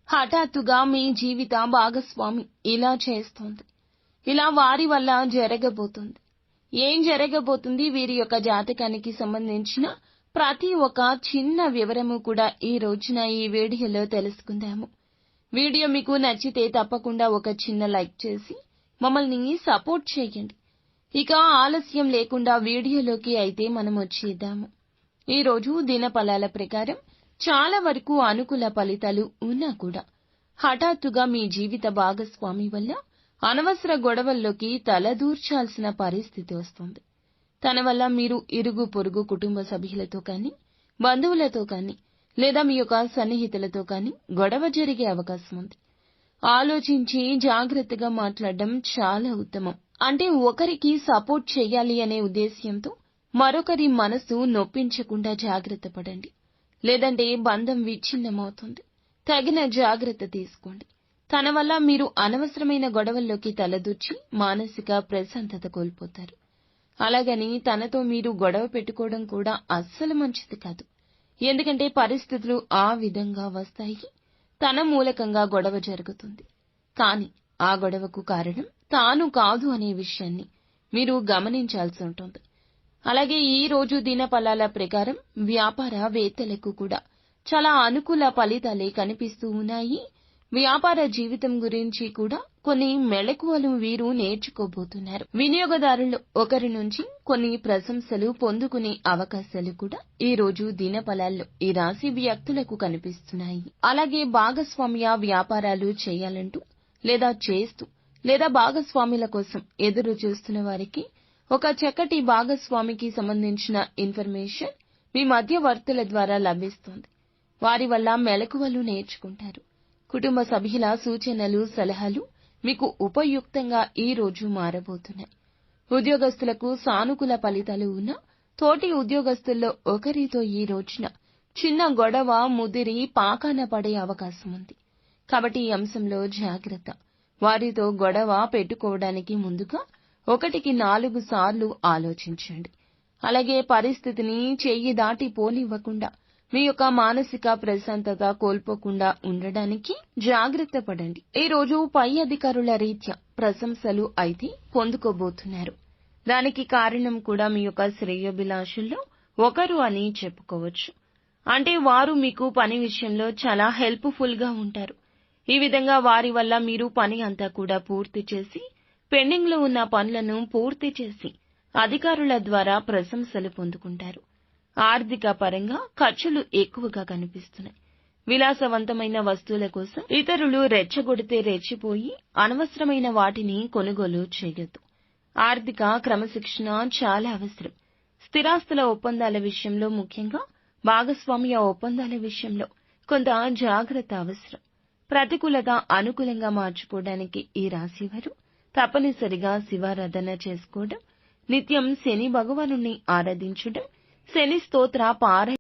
హఠాత్తుగా మీ జీవిత భాగస్వామి ఇలా చేస్తోంది. ఇలా వారి వల్ల జరగబోతుంది. ఏం జరగబోతుంది, వీరి యొక్క జాతకానికి సంబంధించిన ప్రతి ఒక్క చిన్న వివరము కూడా ఈ రోజున ఈ వీడియోలో తెలుసుకుందాము. వీడియో మీకు నచ్చితే తప్పకుండా ఒక చిన్న లైక్ చేసి మమ్మల్ని సపోర్ట్ చేయండి. ఇక ఆలస్యం లేకుండా వీడియోలోకి అయితే మనం వచ్చేద్దాము. ఈ రోజు దినఫలాల ప్రకారం చాలా వరకు అనుకూల ఫలితాలు ఉన్నా కూడా హఠాత్తుగా మీ జీవిత భాగస్వామి వల్ల అనవసర గొడవల్లోకి తలదూర్చాల్సిన పరిస్థితి వస్తుంది. తన వల్ల మీరు ఇరుగు పొరుగు కుటుంబ సభ్యులతో కానీ, బంధువులతో కానీ, లేదా మీ యొక్క సన్నిహితులతో కానీ గొడవ జరిగే అవకాశం ఉంది. ఆలోచించి జాగ్రత్తగా మాట్లాడడం చాలా ఉత్తమం. అంటే ఒకరికి సపోర్ట్ చేయాలి అనే ఉద్దేశ్యంతో మరొకరి మనసు నొప్పించకుండా జాగ్రత్త పడండి. లేదంటే బంధం విచ్ఛిన్నమవుతుంది. తగిన జాగ్రత్త తీసుకోండి. తన వల్ల మీరు అనవసరమైన గొడవల్లోకి తలదూర్చి మానసిక ప్రశాంతత కోల్పోతారు. అలాగని తనతో మీరు గొడవ పెట్టుకోవడం కూడా అస్సలు మంచిది కాదు. ఎందుకంటే పరిస్థితులు ఆ విధంగా వస్తాయి. తన మూలకంగా గొడవ జరుగుతుంది. కానీ ఆ గొడవకు కారణం తాను కాదు అనే విషయాన్ని మీరు గమనించాల్సి ఉంటుంది. అలాగే ఈ రోజు దినఫలాల ప్రకారం వ్యాపారవేత్తలకు కూడా చాలా అనుకూల ఫలితాలే కనిపిస్తూ ఉన్నాయి. వ్యాపార జీవితం గురించి కూడా కొన్ని మెళకువలు వీరు నేర్చుకోబోతున్నారు. వినియోగదారులు ఒకరి నుంచి కొన్ని ప్రశంసలు పొందుకునే అవకాశాలు కూడా ఈ రోజు దినఫలాల్లో ఈ రాశి వ్యక్తులకు కనిపిస్తున్నాయి. అలాగే భాగస్వామ్య వ్యాపారాలు చేయాలంటూ లేదా చేస్తూ లేదా భాగస్వాముల కోసం ఎదురు చూస్తున్న వారికి ఒక చక్కటి భాగస్వామికి సంబంధించిన ఇన్ఫర్మేషన్ మీ మధ్యవర్తుల ద్వారా లభిస్తుంది. వారి వల్ల మెళకువలు నేర్చుకుంటారు. కుటుంబ సభ్యుల సూచనలు, సలహాలు మీకు ఉపయుక్తంగా ఈ రోజు మారబోతున్నాయి. ఉద్యోగస్తులకు సానుకూల ఫలితాలు ఉన్నా తోటి ఉద్యోగస్తుల్లో ఒకరితో ఈ రోజున చిన్న గొడవ ముదిరి పాకాన పడే అవకాశం ఉంది. కాబట్టి ఈ అంశంలో జాగ్రత్త. వారితో గొడవ పెట్టుకోవడానికి ముందుగా 1-4 సార్లు ఆలోచించండి. అలాగే పరిస్థితిని చెయ్యి దాటి పోనివ్వకుండా మీ యొక్క మానసిక ప్రశాంతత కోల్పోకుండా ఉండడానికి జాగ్రత్త పడండి. ఈ రోజు పై అధికారుల రీత్యా ప్రశంసలు అయితే పొందుకోబోతున్నారు. దానికి కారణం కూడా మీ యొక్క శ్రేయోభిలాషుల్లో ఒకరు అని చెప్పుకోవచ్చు. అంటే వారు మీకు పని విషయంలో చాలా హెల్ప్ఫుల్ గా ఉంటారు. ఈ విధంగా వారి వల్ల మీరు పని అంతా కూడా పూర్తి చేసి పెండింగ్ లో ఉన్న పనులను పూర్తి చేసి అధికారుల ద్వారా ప్రశంసలు పొందుకుంటారు. ఆర్థిక పరంగా ఖర్చులు ఎక్కువగా కనిపిస్తున్నాయి. విలాసవంతమైన వస్తువుల కోసం ఇతరులు రెచ్చగొడితే రెచ్చిపోయి అనవసరమైన వాటిని కొనుగోలు చేయొద్దు. ఆర్థిక క్రమశిక్షణ చాలా అవసరం. స్థిరాస్తుల ఒప్పందాల విషయంలో, ముఖ్యంగా భాగస్వామ్య ఒప్పందాల విషయంలో కొంత జాగ్రత్త అవసరం. ప్రతికూలత అనుకూలంగా మార్చుకోవడానికి ఈ రాశివారు తప్పనిసరిగా శివారాధన చేసుకోవడం, నిత్యం శని భగవానుణ్ణి ఆరాధించడం, శని స్తోత్ర పారాయణ